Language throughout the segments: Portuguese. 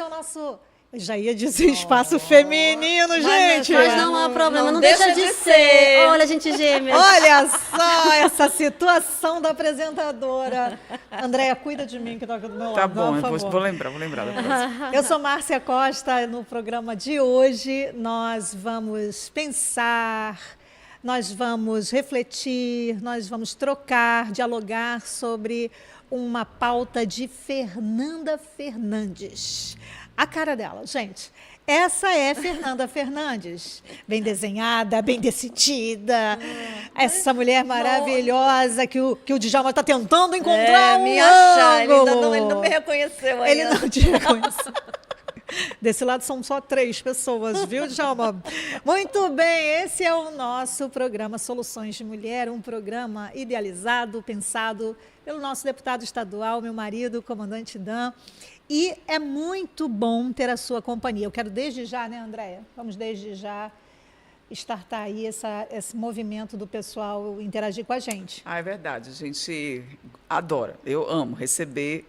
ao nosso... Eu já ia dizer espaço feminino, gente. Mas não há problema, não deixa de ser. Olha, gente gêmea. Olha só essa situação da apresentadora. Andréia, cuida de mim que tá aqui do meu lado. Tá bom, por favor. vou lembrar da próxima. Eu sou Márcia Costa. No programa de hoje, nós vamos pensar, nós vamos refletir, nós vamos trocar, dialogar sobre uma pauta de Fernanda Fernandes. A cara dela, gente. Essa é Fernanda Fernandes. Bem desenhada, bem decidida. Essa mulher maravilhosa que o Djalma está tentando encontrar me achar. ângulo. Ele não me reconheceu ainda. Ele não te reconheceu. Desse lado são só 3 pessoas, viu, Djalma? Muito bem, esse é o nosso programa Soluções de Mulher, um programa idealizado, pensado pelo nosso deputado estadual, meu marido, o comandante Dan. E é muito bom ter a sua companhia. Eu quero desde já, né, Andréia? Vamos desde já startar aí esse movimento do pessoal interagir com a gente. É verdade, a gente adora, eu amo receber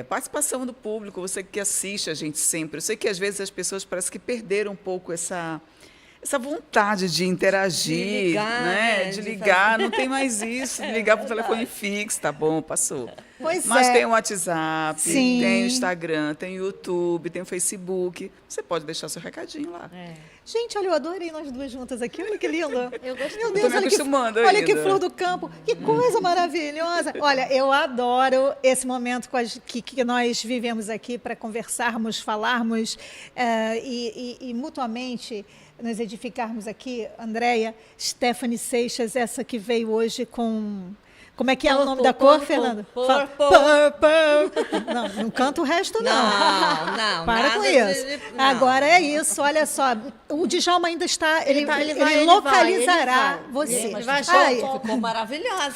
participação do público, você que assiste a gente sempre. Eu sei que às vezes as pessoas parecem que perderam um pouco essa vontade de interagir, de ligar, não tem mais isso, de ligar para o telefone fixo, tá bom, passou. Mas tem o WhatsApp, tem o Instagram, tem o YouTube, tem o Facebook, você pode deixar seu recadinho lá. Gente, olha, eu adorei nós duas juntas aqui, olha que linda. Eu gostei. Meu Deus, olha que flor do campo, que coisa maravilhosa. Olha, eu adoro esse momento que nós vivemos aqui para conversarmos, falarmos e mutuamente nos edificarmos aqui. Andréia, Stephanie Seixas, essa que veio hoje com... Como é que é o nome da cor, Fernanda? Purple. Não canta o resto, não. Não. Para com isso. Agora é isso, olha só. O Djalma ainda está... Ele localizará você. Ele vai achar. Ficou maravilhosa,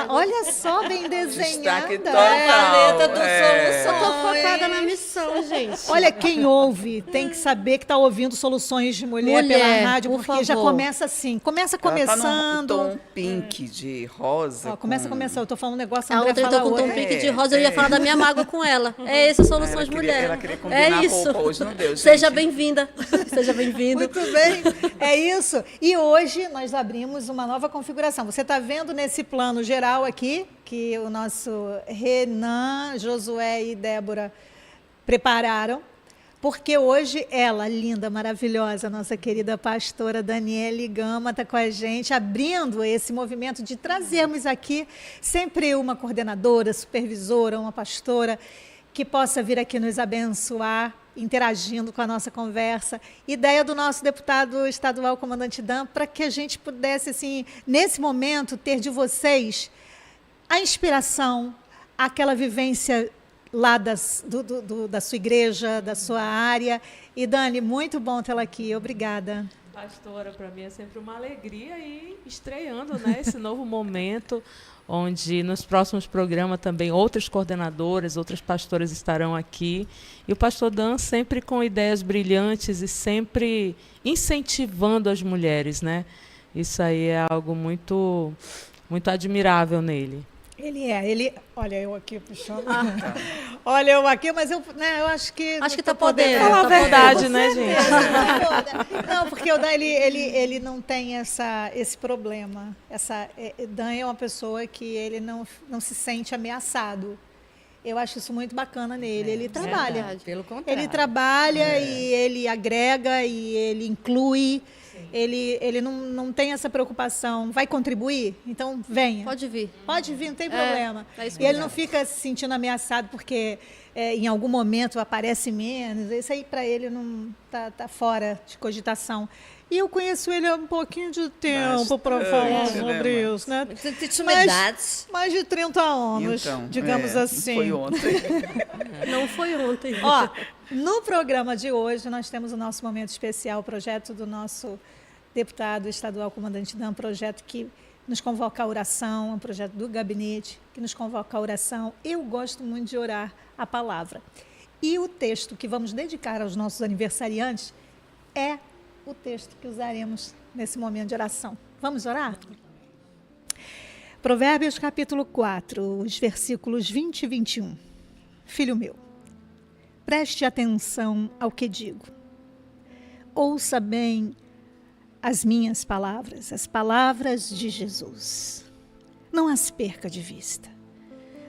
Olha só, bem desenhada. Destaque total. Paleta do Soluções. Eu tô focada na missão, gente. Olha, quem ouve tem que saber que está ouvindo Soluções de Mulher pela rádio, porque favor. já começa assim. Começa começando... Ela tá num tom pink de rosa. Começa, eu tô falando um negócio, A outra entrou com um tom pink de rosa, eu ia falar da minha mágoa com ela. É isso, Soluções Mulher. Ela queria combinar isso. roupa hoje, não deu, gente. Seja bem-vinda. Seja bem-vindo. Muito bem, é isso. E hoje nós abrimos uma nova configuração. Você está vendo nesse plano geral aqui, que o nosso Renan, Josué e Débora prepararam, porque hoje ela, linda, maravilhosa, nossa querida pastora Daniele Gama está com a gente, abrindo esse movimento de trazermos aqui sempre uma coordenadora, supervisora, uma pastora, que possa vir aqui nos abençoar, interagindo com a nossa conversa. Ideia do nosso deputado estadual, comandante Dan, para que a gente pudesse, assim, nesse momento, ter de vocês a inspiração, aquela vivência lá da sua igreja, da sua área. E, Dani, muito bom tê-la aqui. Obrigada. Pastora, para mim é sempre uma alegria e estreando, né, esse novo momento, onde nos próximos programas também outras coordenadoras, outras pastoras estarão aqui. E o pastor Dan sempre com ideias brilhantes e sempre incentivando as mulheres, né? Isso aí é algo muito, muito admirável nele. Olha, eu aqui puxando. Olha, eu aqui, mas eu acho que... Acho que está podendo. Falar a verdade, né, gente? Não, porque o Dan, ele não tem esse problema. Dan é uma pessoa que ele não se sente ameaçado. Eu acho isso muito bacana nele. Ele trabalha. Verdade. Pelo contrário. Ele trabalha e ele agrega e ele inclui. Ele não tem essa preocupação. Vai contribuir? Então, venha. Pode vir. Pode vir, não tem problema. É isso E ele mesmo. não fica se sentindo ameaçado porque em algum momento aparece menos. Isso aí, para ele, não tá fora de cogitação. E eu conheço ele há um pouquinho de tempo para falar sobre isso, né? Mais de 30 anos, Então, digamos assim. Foi ontem. Não foi ontem. Ó, no programa de hoje, nós temos o nosso momento especial, o projeto do nosso deputado estadual, comandante Dan, projeto que nos convoca a oração, um projeto do gabinete, que nos convoca a oração. Eu gosto muito de orar a palavra. E o texto que vamos dedicar aos nossos aniversariantes é o texto que usaremos nesse momento de oração. Vamos orar? Provérbios capítulo 4, os versículos 20 e 21. Filho meu, preste atenção ao que digo. Ouça bem as minhas palavras, as palavras de Jesus. Não as perca de vista.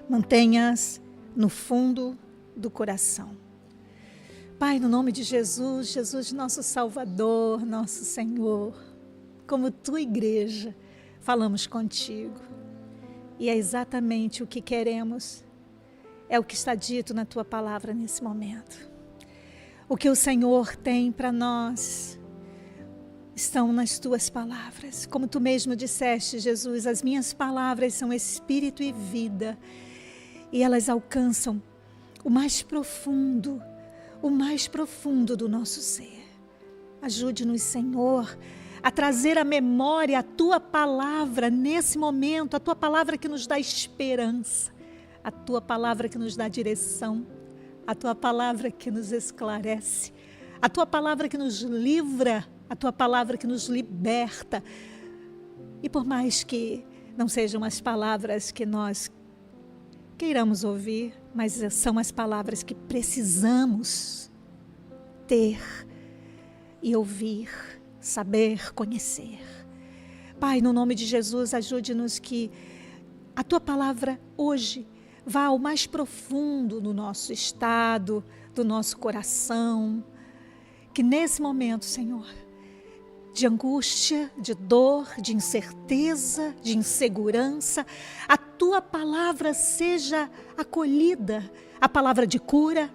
Mantenha-as no fundo do coração. Pai, no nome de Jesus, Jesus, nosso Salvador, nosso Senhor, como tua igreja, falamos contigo. E é exatamente o que queremos, é o que está dito na tua palavra nesse momento. O que o Senhor tem para nós estão nas tuas palavras. Como tu mesmo disseste, Jesus, as minhas palavras são espírito e vida, e elas alcançam o mais profundo do nosso ser. Ajude-nos, Senhor, a trazer à memória a tua palavra nesse momento, a tua palavra que nos dá esperança, a tua palavra que nos dá direção, a tua palavra que nos esclarece, a tua palavra que nos livra, a tua palavra que nos liberta. E por mais que não sejam as palavras que nós queiramos ouvir, mas são as palavras que precisamos ter e ouvir, saber, conhecer. Pai, no nome de Jesus, ajude-nos que a tua palavra hoje vá ao mais profundo do nosso estado, do nosso coração. Que nesse momento, Senhor, de angústia, de dor, de incerteza, de insegurança, a tua palavra seja acolhida, a palavra de cura,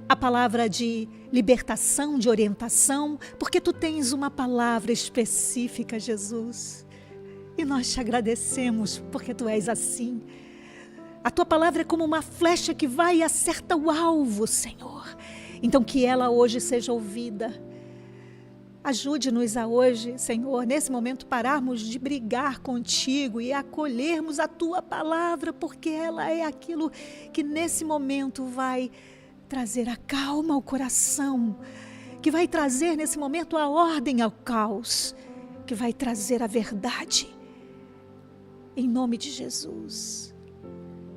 a palavra de libertação, de orientação, porque tu tens uma palavra específica, Jesus. E nós te agradecemos porque tu és assim. A tua palavra é como uma flecha que vai e acerta o alvo, Senhor. Então que ela hoje seja ouvida. Ajude-nos a hoje, Senhor, nesse momento pararmos de brigar contigo e acolhermos a tua palavra, porque ela é aquilo que nesse momento vai trazer a calma ao coração, que vai trazer nesse momento a ordem ao caos, que vai trazer a verdade. Em nome de Jesus.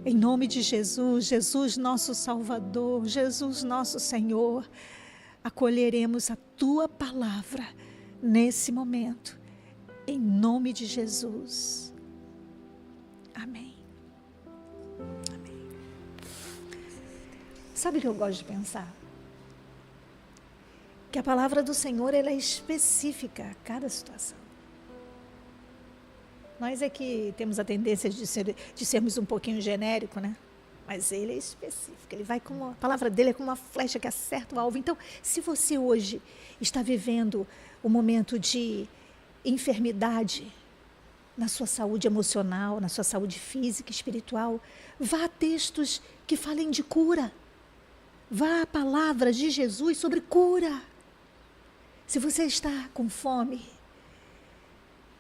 Em nome de Jesus, Jesus nosso Salvador, Jesus nosso Senhor, acolheremos a tua palavra nesse momento, em nome de Jesus. Amém. Amém. Sabe o que eu gosto de pensar? Que a palavra do Senhor ela é específica a cada situação. Nós é que temos a tendência de sermos um pouquinho genérico, né? Mas ele é específico, ele vai com a palavra dele é como uma flecha que acerta o alvo. Então, se você hoje está vivendo um momento de enfermidade na sua saúde emocional, na sua saúde física e espiritual, vá a textos que falem de cura. Vá a palavra de Jesus sobre cura. Se você está com fome,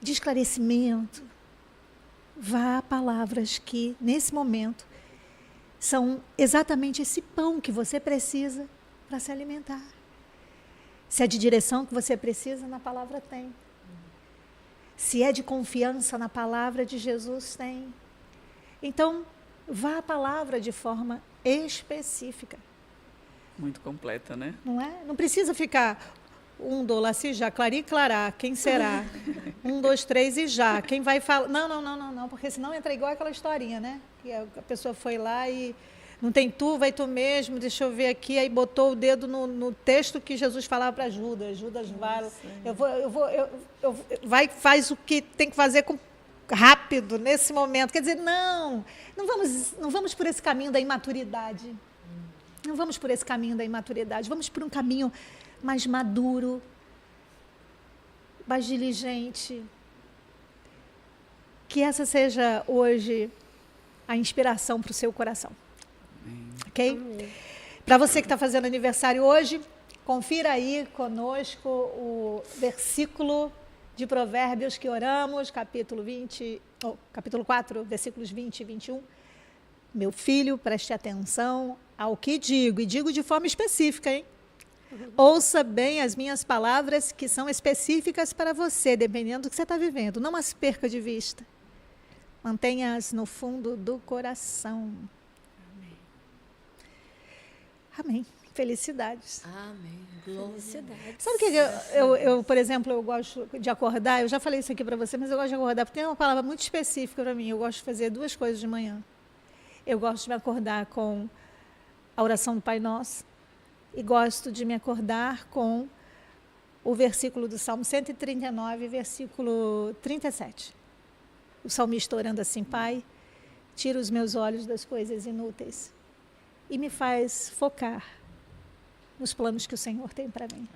de esclarecimento, vá a palavras que, nesse momento, são exatamente esse pão que você precisa para se alimentar. Se é de direção que você precisa, na palavra tem. Se é de confiança na palavra de Jesus, tem. Então, vá a palavra de forma específica. Muito completa, né? Não é? Não precisa ficar 1, 2, lá, se já, clari, clará, quem será? 1, 2, 3 e já, quem vai falar? Não, porque senão entra igual aquela historinha, né? Que a pessoa foi lá e não tem tu, vai tu mesmo, deixa eu ver aqui, aí botou o dedo no texto que Jesus falava para Judas. Judas vai, vai, faz o que tem que fazer rápido, nesse momento. Quer dizer, não vamos por esse caminho da imaturidade. Não vamos por esse caminho da imaturidade, vamos por um caminho mais maduro, mais diligente. Que essa seja hoje a inspiração para o seu coração. Amém. Ok? Para você que está fazendo aniversário hoje, confira aí conosco o versículo de Provérbios que oramos, capítulo 4, versículos 20 e 21. Meu filho, preste atenção ao que digo, e digo de forma específica, hein? Ouça bem as minhas palavras que são específicas para você, dependendo do que você está vivendo. Não as perca de vista. Mantenha-as no fundo do coração. Amém. Amém. Felicidades. Amém. Felicidade. Sabe o que por exemplo, eu gosto de acordar, eu já falei isso aqui para você, mas eu gosto de acordar, porque tem uma palavra muito específica para mim. Eu gosto de fazer 2 coisas de manhã. Eu gosto de me acordar com a oração do Pai Nosso e gosto de me acordar com o versículo do Salmo 139, versículo 37. O salmista orando assim: Pai, tira os meus olhos das coisas inúteis e me faz focar nos planos que o Senhor tem para mim.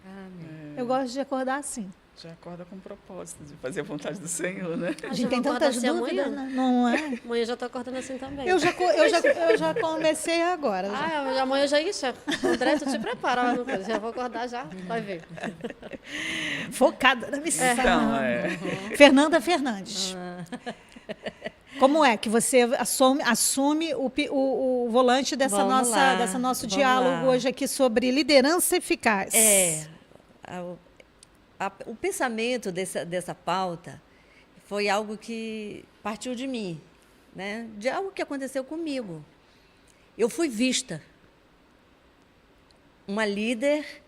Amém. Eu gosto de acordar assim. Já acorda com o propósito de fazer a vontade do Senhor, né? A gente tem tantas assim dúvidas, amanhã. né? Não é? Amanhã eu já tô acordando assim também. Eu já comecei agora. Já. Amanhã já isso. André, tu te prepara, meu filho. Já vou acordar já, vai ver. Focada na missão. Então, Fernanda Fernandes. Como é que você assume o volante dessa Vamos lá, dessa nosso vamos diálogo lá. hoje aqui sobre liderança eficaz? O pensamento dessa pauta foi algo que partiu de mim, né? De algo que aconteceu comigo. Eu fui vista. Uma líder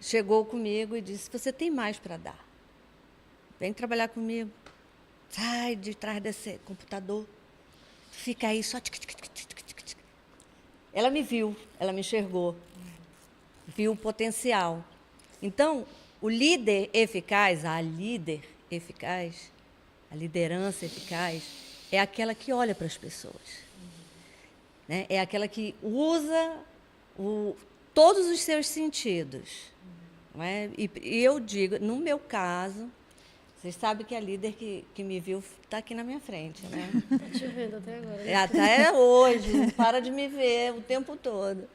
chegou comigo e disse: você tem mais para dar. Vem trabalhar comigo. Sai de trás desse computador. Fica aí só... Ela me viu, ela me enxergou. Viu o potencial. Então, o líder eficaz, a líder eficaz, a liderança eficaz, é aquela que olha para as pessoas. Né? É aquela que usa todos os seus sentidos. Não é? E eu digo, no meu caso, vocês sabem que a líder que me viu está aqui na minha frente. Né? Tô te vendo até agora. Né? Até hoje, não para de me ver o tempo todo.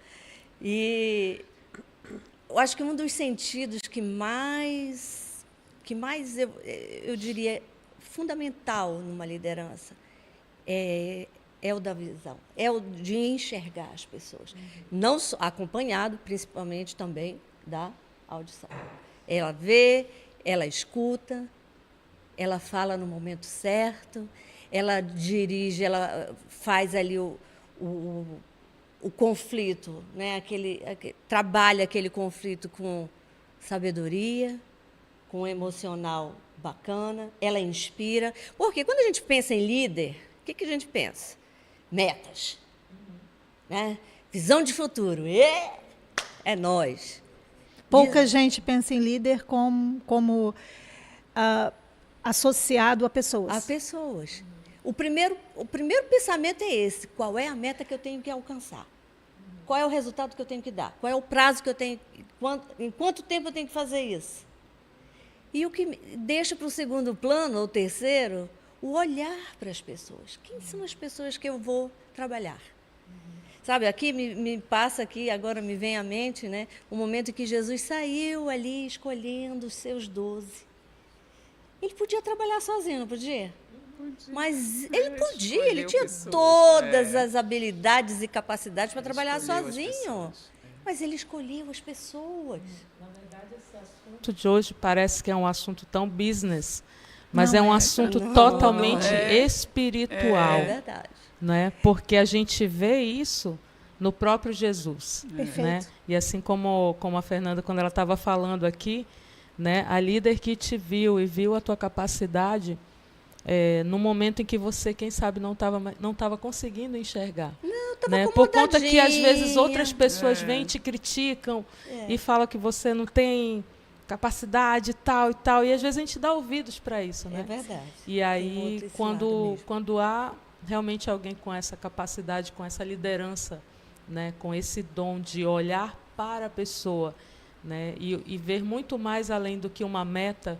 E eu acho que um dos sentidos que mais eu diria fundamental numa liderança é o da visão, é o de enxergar as pessoas, não só, acompanhado principalmente também da audição. Ela vê, ela escuta, ela fala no momento certo, ela dirige, ela faz ali o conflito, né? Trabalha aquele conflito com sabedoria, com um emocional bacana, ela inspira. Porque quando a gente pensa em líder, o que a gente pensa? Metas, né? Visão de futuro. É nós. Pouca gente pensa em líder como associado a pessoas. A pessoas. O primeiro pensamento é esse: qual é a meta que eu tenho que alcançar? Qual é o resultado que eu tenho que dar? Qual é o prazo que eu tenho? Em quanto tempo eu tenho que fazer isso? E o que deixa para o segundo plano, ou terceiro, o olhar para as pessoas. Quem são as pessoas que eu vou trabalhar? Sabe, aqui me passa aqui, agora me vem à mente, né, o momento em que Jesus saiu ali escolhendo os seus 12. Ele podia trabalhar sozinho, não podia? Mas ele podia, ele tinha todas as habilidades e capacidades para trabalhar sozinho. Mas ele escolheu as pessoas. Na verdade, esse assunto de hoje parece que é um assunto tão business, mas Não é um é. assunto Não, totalmente não espiritual. É verdade. Né? Porque a gente vê isso no próprio Jesus. Perfeito. Né? E assim como a Fernanda, quando ela estava falando aqui, né, a líder que te viu e viu a tua capacidade, no momento em que você, quem sabe, não estava conseguindo enxergar. Não, estava Né? Por conta que, às vezes, acomodadinha. outras pessoas vêm e te criticam e falam que você não tem capacidade e tal, e às vezes a gente dá ouvidos para isso. Né? É verdade. E Tem aí, outro esse lado mesmo. quando há realmente alguém com essa capacidade, com essa liderança, né, com esse dom de olhar para a pessoa, né, e ver muito mais além do que uma meta,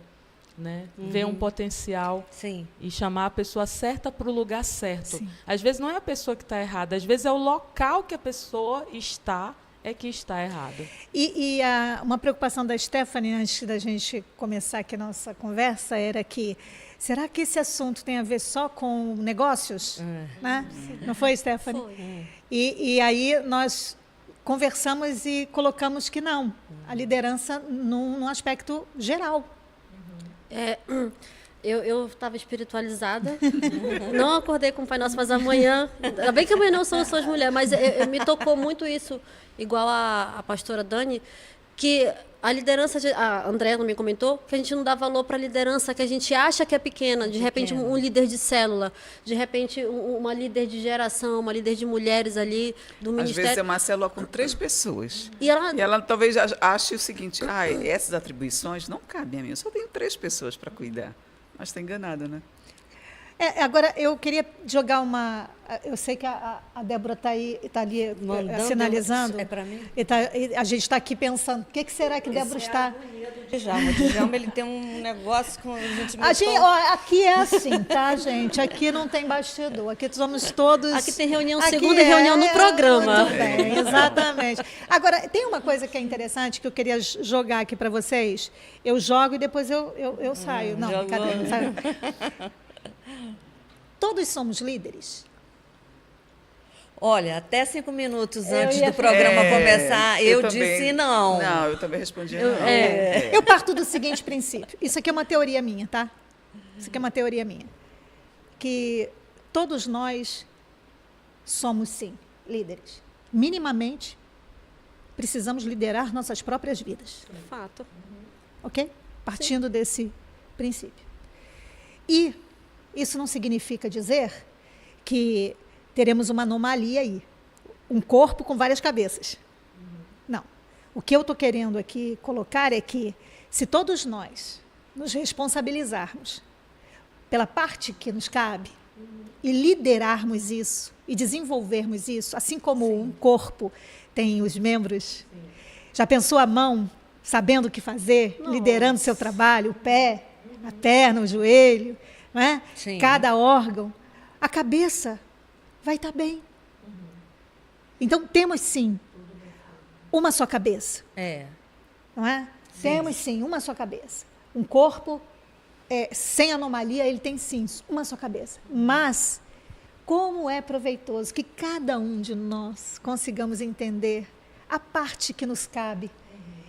né, ver um potencial. Sim. E chamar a pessoa certa para o lugar certo. Sim. Às vezes não é a pessoa que está errada, às vezes é o local que a pessoa está que está errado. E uma preocupação da Stephanie, antes da gente começar aqui a nossa conversa, era que, será que esse assunto tem a ver só com negócios? Né? Não foi, Stephanie? Foi. E aí nós conversamos e colocamos que não, a liderança num aspecto geral. Eu estava espiritualizada, não acordei com o Pai Nosso, mas amanhã, ainda bem que amanhã não são as mulheres, mas me tocou muito isso, igual a pastora Dani, que a liderança, a Andréa também comentou, que a gente não dá valor para a liderança que a gente acha que é pequena, de repente um líder de célula, de repente uma líder de geração, uma líder de mulheres ali, do Às ministério. vezes é uma célula com 3 pessoas. E ela, E ela talvez ache o seguinte, essas atribuições não cabem a mim, eu só tenho 3 pessoas para cuidar. Mas está enganada, né? Agora, eu queria jogar uma... Eu sei que a Débora está ali sinalizando. É para mim? E a gente está aqui pensando, o que será que Débora está... Djalma. O Djalma, ele tem um negócio com a gente... Aqui é assim, tá, gente? Aqui não tem bastidor. Aqui somos todos... aqui tem reunião segunda e reunião no programa. Muito bem, exatamente. Agora, tem uma coisa que é interessante que eu queria jogar aqui para vocês. Eu jogo e depois eu saio. Não, jogou. brincadeira, não saio. Todos somos líderes? Olha, até 5 minutos Eu antes ia do programa começar, eu também- disse não. Não, eu também respondi não. Eu parto do seguinte princípio. Isso aqui é uma teoria minha, tá? Isso aqui é uma teoria minha. Que todos nós somos, sim, líderes. Minimamente, precisamos liderar nossas próprias vidas. Fato. Ok? Partindo desse princípio. E isso não significa dizer que teremos uma anomalia aí. Um corpo com várias cabeças. Não. O que eu estou querendo aqui colocar é que, se todos nós nos responsabilizarmos pela parte que nos cabe e liderarmos isso e desenvolvermos isso, assim como um corpo tem os membros, já pensou a mão sabendo o que fazer, liderando seu trabalho, o pé, a perna, o joelho, não é? Sim. Cada órgão, a cabeça vai estar bem. Então, temos sim uma só cabeça, não é? Temos sim uma só cabeça. Um corpo sem anomalia, ele tem sim uma só cabeça. Mas, como é proveitoso que cada um de nós consigamos entender a parte que nos cabe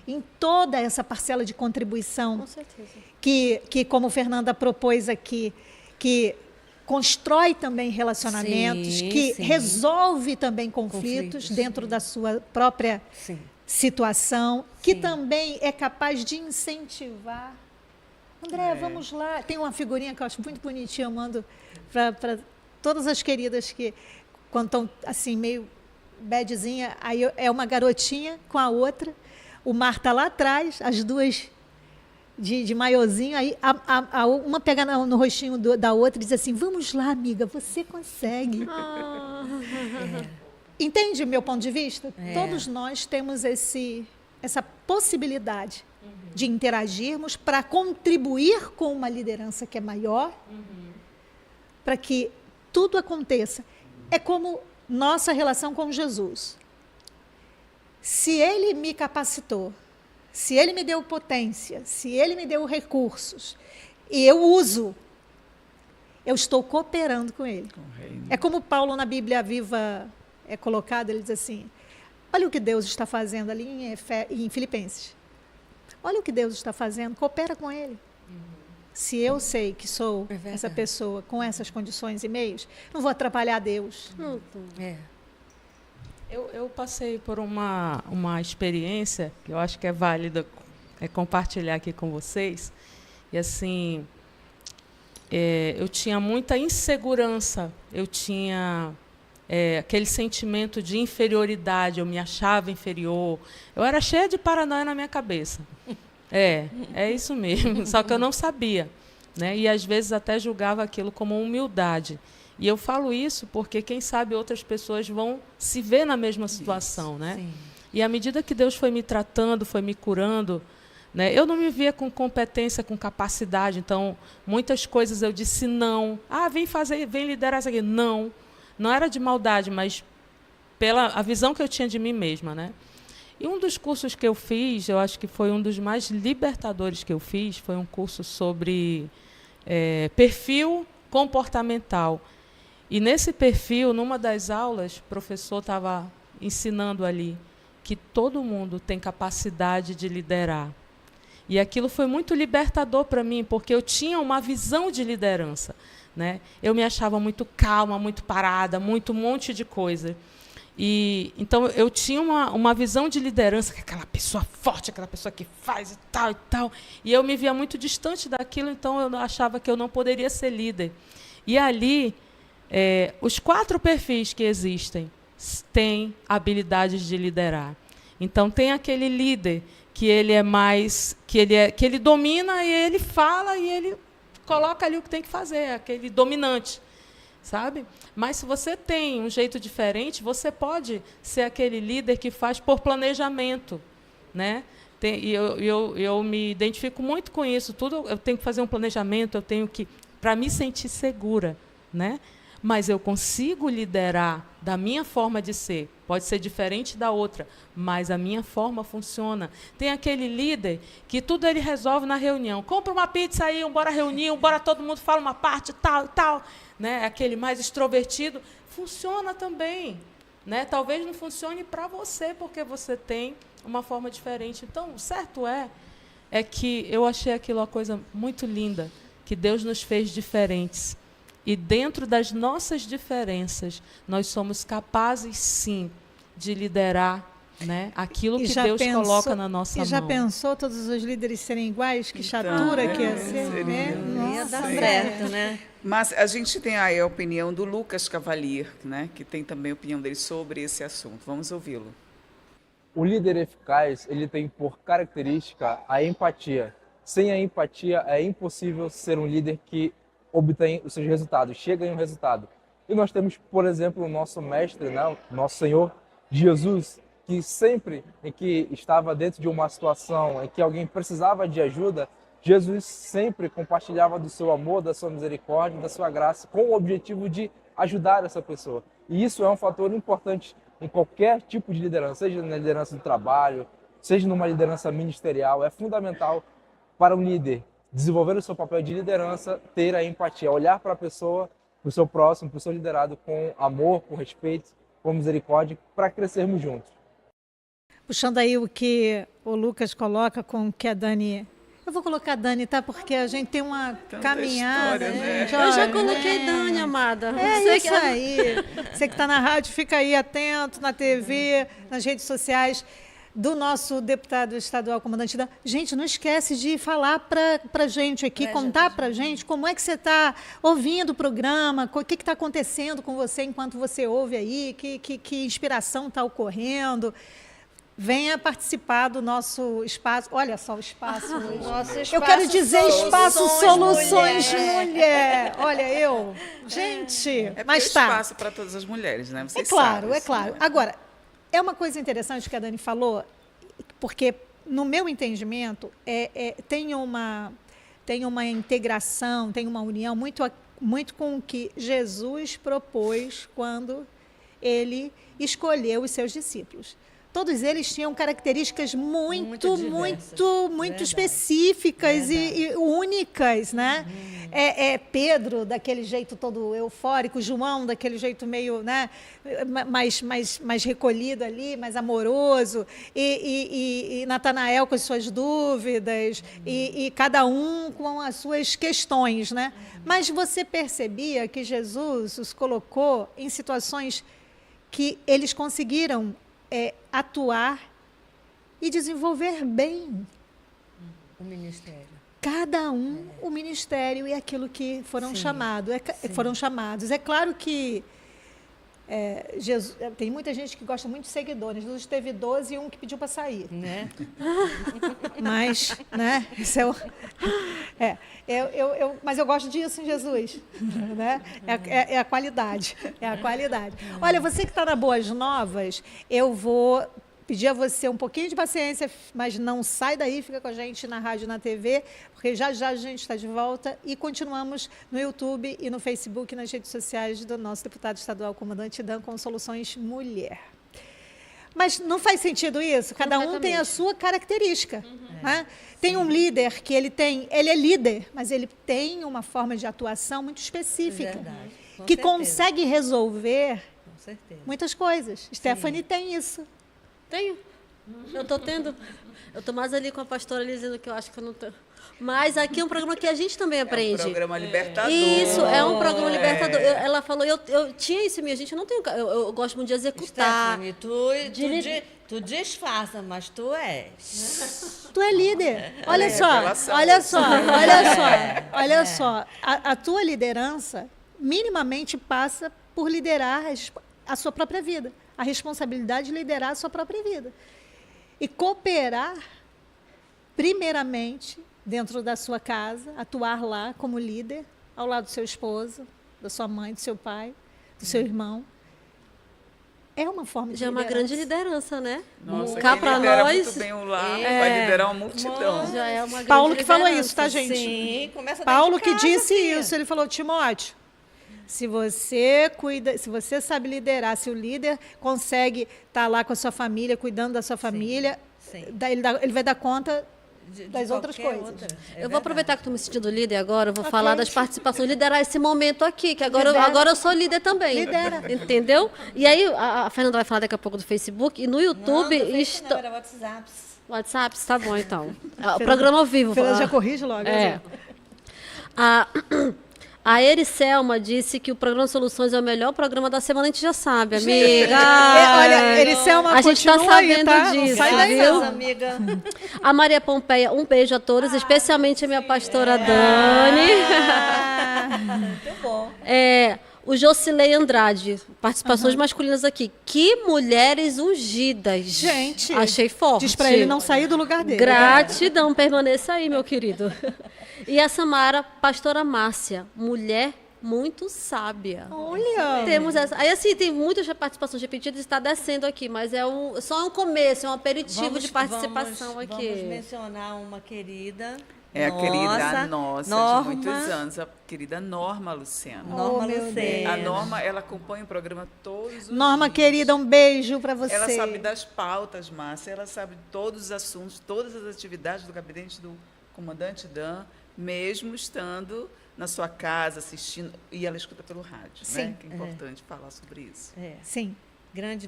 em toda essa parcela de contribuição Com certeza. que como Fernanda propôs aqui, que constrói também relacionamentos, Sim, que sim. resolve também conflitos dentro da sua própria situação, que também é capaz de incentivar. André, vamos lá. Tem uma figurinha que eu acho muito bonitinha, eu mando para todas as queridas que, quando estão assim, meio badzinha, aí é uma garotinha com a outra, o mar está lá atrás, as duas de maiozinho, aí uma pega no rostinho da outra e diz assim, vamos lá, amiga, você consegue. Entende o meu ponto de vista? Todos nós temos essa possibilidade de interagirmos para contribuir com uma liderança que é maior, para que tudo aconteça. É como nossa relação com Jesus. Se Ele me capacitou, se Ele me deu potência, se Ele me deu recursos, e eu uso, eu estou cooperando com Ele. É como Paulo na Bíblia Viva é colocado, ele diz assim, olha o que Deus está fazendo ali em Filipenses. Olha o que Deus está fazendo, coopera com Ele. Se eu sei que sou essa pessoa com essas condições e meios, não vou atrapalhar Deus. Eu passei por uma experiência que eu acho que é válida compartilhar aqui com vocês. E assim, eu tinha muita insegurança, eu tinha aquele sentimento de inferioridade, eu me achava inferior. Eu era cheia de paranoia na minha cabeça. É isso mesmo, só que eu não sabia, né? E às vezes até julgava aquilo como humildade. E eu falo isso porque, quem sabe, outras pessoas vão se ver na mesma situação, né? Sim. E à medida que Deus foi me tratando, foi me curando, né, eu não me via com competência, com capacidade. Então, muitas coisas eu disse não. Vem liderar isso aqui. Não. Não era de maldade, mas pela a visão que eu tinha de mim mesma, né? E um dos cursos que eu fiz, eu acho que foi um dos mais libertadores que eu fiz, foi um curso sobre perfil comportamental. E nesse perfil, numa das aulas, o professor estava ensinando ali que todo mundo tem capacidade de liderar. E aquilo foi muito libertador para mim, porque eu tinha uma visão de liderança, né? Eu me achava muito calma, muito parada, muito um monte de coisa. E então eu tinha uma visão de liderança, que é aquela pessoa forte, aquela pessoa que faz e tal e tal. E eu me via muito distante daquilo, então eu achava que eu não poderia ser líder. E ali, os 4 perfis que existem têm habilidades de liderar. Então tem aquele líder que ele é mais, que ele domina e ele fala e ele coloca ali o que tem que fazer, aquele dominante, sabe? Mas se você tem um jeito diferente, você pode ser aquele líder que faz por planejamento, né? E eu me identifico muito com isso. Tudo eu tenho que fazer um planejamento, eu tenho que, para me sentir segura, né? Mas eu consigo liderar da minha forma de ser. Pode ser diferente da outra, mas a minha forma funciona. Tem aquele líder que tudo ele resolve na reunião. Compra uma pizza aí, bora reunir, bora todo mundo fala uma parte, tal e tal. Né? Aquele mais extrovertido. Funciona também. Né? Talvez não funcione para você, porque você tem uma forma diferente. Então, o certo é que eu achei aquilo uma coisa muito linda, que Deus nos fez diferentes. E dentro das nossas diferenças, nós somos capazes, sim, de liderar, né, aquilo que Deus coloca na nossa mão. E já pensou todos os líderes serem iguais? Que chatura que ia ser, né? Ia dar certo, né? Mas a gente tem aí a opinião do Lucas Cavalier, né, que tem também a opinião dele sobre esse assunto. Vamos ouvi-lo. O líder eficaz, ele tem por característica a empatia. Sem a empatia, é impossível ser um líder que obtém os seus resultados, chega em um resultado. E nós temos, por exemplo, o nosso mestre, né, o nosso Senhor Jesus, que sempre em que estava dentro de uma situação em que alguém precisava de ajuda, Jesus sempre compartilhava do seu amor, da sua misericórdia, da sua graça, com o objetivo de ajudar essa pessoa. E isso é um fator importante em qualquer tipo de liderança, seja na liderança do trabalho, seja numa liderança ministerial. É fundamental para um líder desenvolver o seu papel de liderança, ter a empatia, olhar para a pessoa, para o seu próximo, para o seu liderado com amor, com respeito, com misericórdia, para crescermos juntos. Puxando aí o que o Lucas coloca com o que a Dani... Eu vou colocar a Dani, tá? Porque a gente tem uma caminhada. História, né? Gente, Eu já olha, coloquei Dani, amada. É isso aí. Você que está na rádio, fica aí atento, na TV, nas redes sociais do nosso deputado estadual, comandante Dan. Gente, não esquece de falar para a gente aqui, contar para a gente como é que você está ouvindo o programa, o que está acontecendo com você enquanto você ouve aí, que inspiração está ocorrendo. Venha participar do nosso espaço. Olha só o espaço. Nosso espaço Eu quero dizer espaço Soluções Mulher. Mulher. Olha, gente, É mas tem tá. espaço para todas as mulheres, né? Vocês É claro, sabem, é claro. né? Agora, é uma coisa interessante que a Dani falou, porque, no meu entendimento, tem uma integração, tem uma união muito com o que Jesus propôs quando ele escolheu os seus discípulos. Todos eles tinham características muito específicas e únicas, né? Pedro, daquele jeito todo eufórico, João, daquele jeito meio, né, mais recolhido ali, mais amoroso, e Natanael com as suas dúvidas, e cada um com as suas questões, né? Mas você percebia que Jesus os colocou em situações que eles conseguiram atuar e desenvolver bem. O ministério. Cada um, o ministério e aquilo que foram chamados. Foram chamados. É claro que Jesus, tem muita gente que gosta muito de seguidores. Jesus teve 12 e um que pediu para sair. Né? Mas, né? Isso mas eu gosto disso em Jesus, né? É a qualidade, é a qualidade. Olha, você que está na Boas Novas, eu vou pedir a você um pouquinho de paciência, mas não sai daí, fica com a gente na rádio e na TV, porque já a gente está de volta e continuamos no YouTube e no Facebook, nas redes sociais do nosso deputado estadual, comandante Dan, com Soluções Mulher. Mas não faz sentido isso? Cada um tem a sua característica. Né? Tem um líder que ele é líder, mas ele tem uma forma de atuação muito específica, que consegue resolver muitas coisas. Stephanie tem isso. Tenho. Eu tô tendo. Eu tô mais ali com a pastora ali dizendo que eu acho que eu não tô. Mas aqui é um programa que a gente também aprende. É um programa libertador. Isso, é um programa libertador. Ela falou, eu tinha isso em mim, gente, eu não tenho. Eu gosto muito de executar. Stephanie, tu disfarça, mas tu és. Tu é líder. Olha é só, revelação. olha só, olha só, olha só. A tua liderança minimamente passa por liderar a sua própria vida. A responsabilidade de liderar a sua própria vida. E cooperar, primeiramente, dentro da sua casa, atuar lá como líder, ao lado do seu esposo, da sua mãe, do seu pai, do seu irmão. É uma forma de Já é uma liderança. grande liderança, né? Nossa, Cá quem pra lidera nós. muito bem o lar vai liderar uma multidão. Já é uma grande Paulo que falou liderança. isso, tá, gente? Sim, começa dentro Paulo de que casa, disse filha. isso. Ele falou, Timóteo, se você cuida, se você sabe liderar, se o líder consegue estar lá com a sua família, cuidando da sua família, sim. ele vai dar conta De das outras qualquer coisas. outra. É Eu vou aproveitar que estou me sentindo líder agora, eu vou Ok. falar das participações, liderar esse momento aqui, que agora, Lidera. agora eu sou líder também. Lidera. Entendeu? E aí, a Fernanda vai falar daqui a pouco do Facebook, e no YouTube... Não, era WhatsApp. WhatsApp, tá bom, então. É, o programa ao vivo. Fernanda Ah. já corrige logo. É. né? A Ericelma disse que o programa Soluções é o melhor programa da semana, a gente já sabe, amiga. Olha, Ericelma, a gente tá continua aí, sabendo tá? Não disso, sai daí, viu? não. Amiga. A Maria Pompeia, um beijo a todos, especialmente a minha pastora Dani. Muito bom. O Jocilei Andrade, participações masculinas aqui. Que mulheres ungidas. Gente, achei forte. diz pra ele não sair do lugar dele. Gratidão, permaneça aí, meu querido. E a Samara, pastora Márcia, mulher muito sábia. Olha. Temos essa. Aí, assim, tem muitas participações repetidas e está descendo aqui, mas é só um começo, é um aperitivo de participação aqui. Vamos mencionar uma querida. É a querida nossa Norma. de muitos anos, a querida Norma Luciana. Norma meu Lucena. A Norma, ela acompanha o programa todos os Norma, dias. querida, um beijo pra você. Ela sabe das pautas, Márcia, ela sabe de todos os assuntos, todas as atividades do gabinete do comandante Dan, mesmo estando na sua casa, assistindo, e ela escuta pelo rádio, Sim. né? Que é importante falar sobre isso. É, Sim. grande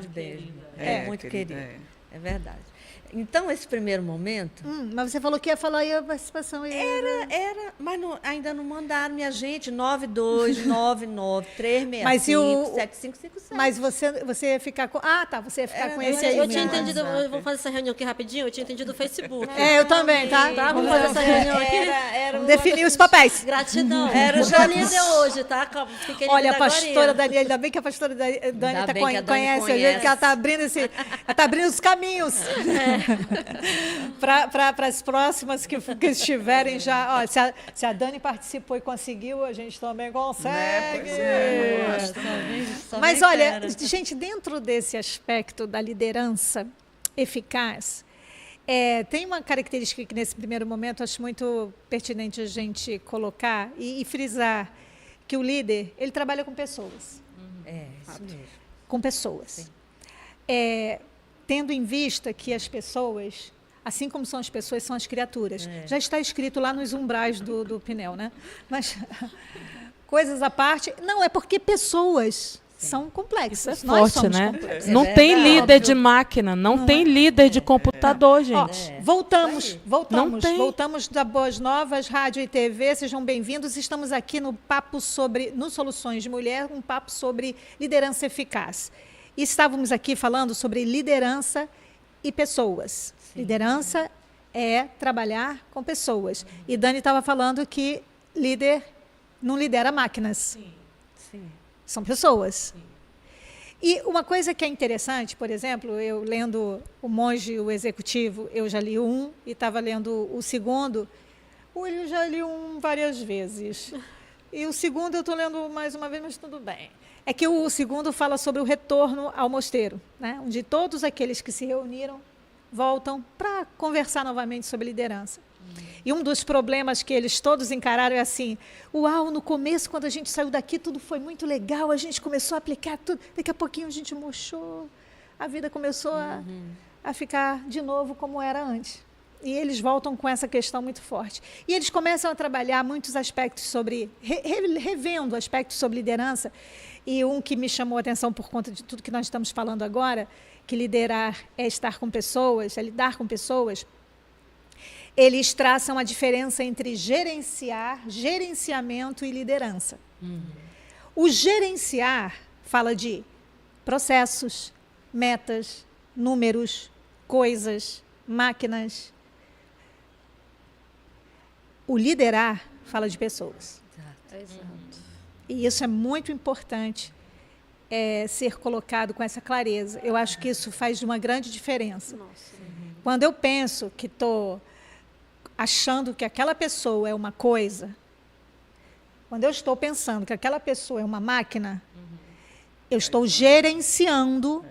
beijo. É, É, muito querida, querida. É verdade. Então, esse primeiro momento. Mas você falou que ia falar aí a participação. Era, mas ainda não mandaram, minha gente. 92993657557. Mas e Mas você ia ficar com... Ah, tá, você ia ficar com esse aí Eu tinha mesmo. entendido, eu vou fazer essa reunião aqui rapidinho, eu tinha entendido o Facebook. É, eu também, tá? Tá, vamos fazer essa reunião aqui. Vamos definir os papéis. Gratidão. Era o já- Joaninha de hoje, tá? Fiquei Olha, a linda pastora agorinha. Dani, ainda bem que a pastora Dani bem que a Dani conhece a gente, conhece. que ela está abrindo ela tá abrindo os caminhos para as próximas que estiverem já. Ó, se a Dani participou e conseguiu, a gente também consegue. Né? Pois é, eu gosto. Mas olha, gente, dentro desse aspecto da liderança eficaz, tem uma característica que nesse primeiro momento acho muito pertinente a gente colocar e frisar, que o líder, ele trabalha com pessoas. Isso mesmo. Com pessoas. Tendo em vista que as pessoas, assim como são as criaturas. Já está escrito lá nos umbrais do Pinel, né? Mas, coisas à parte, não, é porque pessoas são complexas. Isso é Nós forte, somos né? complexos. Não É tem verdade. líder de máquina, não tem líder de computador, Ó, gente. voltamos Não tem. da Boas Novas, Rádio e TV, sejam bem-vindos. Estamos aqui no Soluções de Mulher, um papo sobre liderança eficaz. E estávamos aqui falando sobre liderança e pessoas. Liderança é trabalhar com pessoas. E Dani estava falando que líder não lidera máquinas. Sim. São pessoas. E uma coisa que é interessante, por exemplo, eu lendo O Monge e o Executivo, eu já li um e estava lendo o segundo. Eu já li um várias vezes. E o segundo eu estou lendo mais uma vez, mas tudo bem. É que o segundo fala sobre o retorno ao mosteiro, né? Onde todos aqueles que se reuniram voltam para conversar novamente sobre liderança. E um dos problemas que eles todos encararam é assim: uau, no começo, quando a gente saiu daqui, tudo foi muito legal, a gente começou a aplicar tudo, daqui a pouquinho a gente murchou, a vida começou a ficar de novo como era antes. E eles voltam com essa questão muito forte. E eles começam a trabalhar muitos aspectos sobre, revendo aspectos sobre liderança. E um que me chamou a atenção por conta de tudo que nós estamos falando agora, que liderar é estar com pessoas, é lidar com pessoas. Eles traçam a diferença entre gerenciamento e liderança. O gerenciar fala de processos, metas, números, coisas, máquinas. O liderar fala de pessoas. Exato. E isso é muito importante ser colocado com essa clareza. Eu acho que isso faz uma grande diferença. Nossa. Quando eu penso que estou achando que aquela pessoa é uma coisa, quando eu estou pensando que aquela pessoa é uma máquina, eu estou gerenciando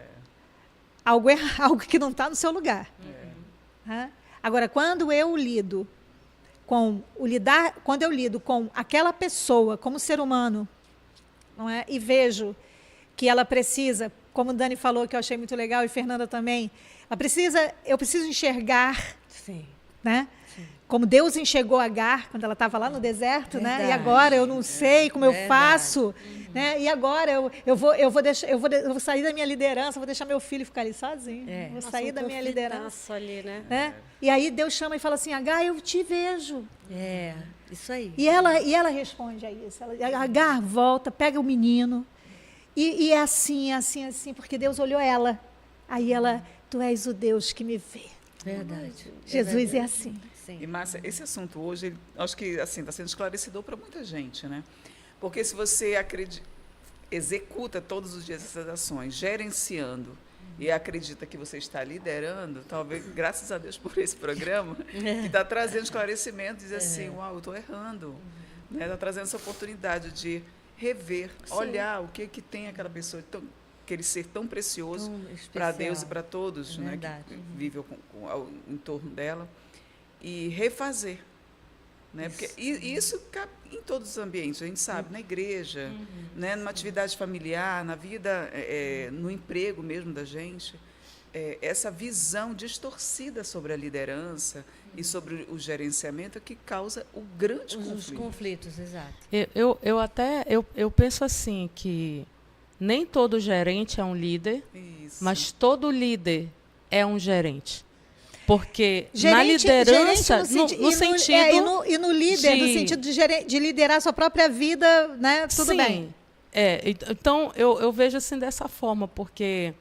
algo que não está no seu lugar. Agora, quando eu lido com aquela pessoa como ser humano, não é? E vejo que ela precisa, como o Dani falou, que eu achei muito legal, e Fernanda também, eu preciso enxergar, Sim. né? Como Deus enxergou Agar quando ela estava lá no deserto, né? E Verdade. agora eu não sei como eu Verdade. faço, né? E agora eu vou sair da minha liderança, vou deixar meu filho ficar ali sozinho, vou sair da minha liderança, Ali, né? né? E aí Deus chama e fala assim: Agar, eu te vejo. Isso aí. E ela responde a isso. Agar, volta, pega o menino. E é assim, porque Deus olhou ela. Aí ela, tu és o Deus que me vê. Verdade. Jesus é assim. Sim. E, Márcia, esse assunto hoje, acho que assim, está sendo esclarecedor para muita gente, né? Porque se você executa todos os dias essas ações, gerenciando, e acredita que você está liderando, talvez, graças a Deus por esse programa, que está trazendo esclarecimento, diz assim, uau, eu estou errando. Está trazendo essa oportunidade de rever, olhar o que tem aquela pessoa, aquele ser tão precioso para Deus e para todos, né, que vivem em torno dela, e refazer. Né? Porque isso cabe em todos os ambientes, a gente sabe, na igreja, né? Numa atividade familiar, na vida, no emprego mesmo da gente, essa visão distorcida sobre a liderança e sobre o gerenciamento é que causa o grande conflito. Os conflitos, exato. Eu penso assim, que nem todo gerente é um líder, mas todo líder é um gerente. Porque na liderança, no sentido... E no líder, no sentido de liderar a sua própria vida, né? Tudo sim, bem. Então, eu vejo assim dessa forma, porque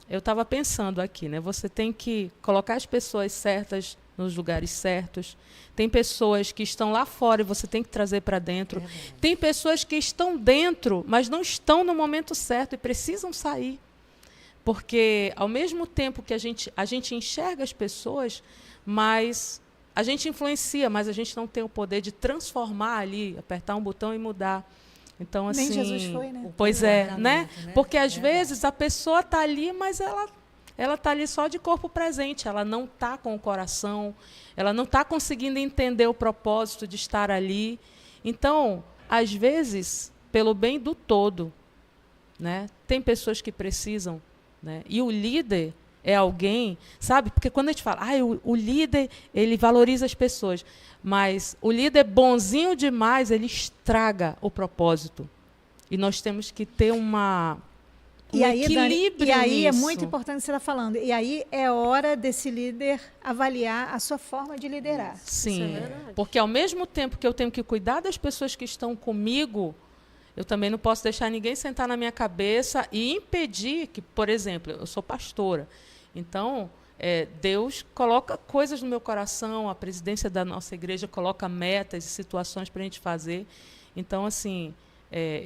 eu estava pensando aqui, né? Você tem que colocar as pessoas certas nos lugares certos. Tem pessoas que estão lá fora e você tem que trazer para dentro. Tem pessoas que estão dentro, mas não estão no momento certo e precisam sair. Porque, ao mesmo tempo que a gente enxerga as pessoas, mas a gente influencia, mas a gente não tem o poder de transformar ali, apertar um botão e mudar. Então, assim, nem Jesus foi, né? Pois né? Porque, às vezes, a pessoa está ali, mas ela está ali só de corpo presente, ela não está com o coração, ela não está conseguindo entender o propósito de estar ali. Então, às vezes, pelo bem do todo, né, tem pessoas que precisam, né, e o líder é alguém, sabe? Porque quando a gente fala, o líder, ele valoriza as pessoas, mas o líder bonzinho demais, ele estraga o propósito. E nós temos que ter um equilíbrio Dani, e aí nisso. é muito importante você estar falando. E aí é hora desse líder avaliar a sua forma de liderar. Sim, Isso é verdade. porque ao mesmo tempo que eu tenho que cuidar das pessoas que estão comigo, eu também não posso deixar ninguém sentar na minha cabeça e impedir que, por exemplo, eu sou pastora. Então, Deus coloca coisas no meu coração, a presidência da nossa igreja coloca metas e situações para a gente fazer. Então, assim,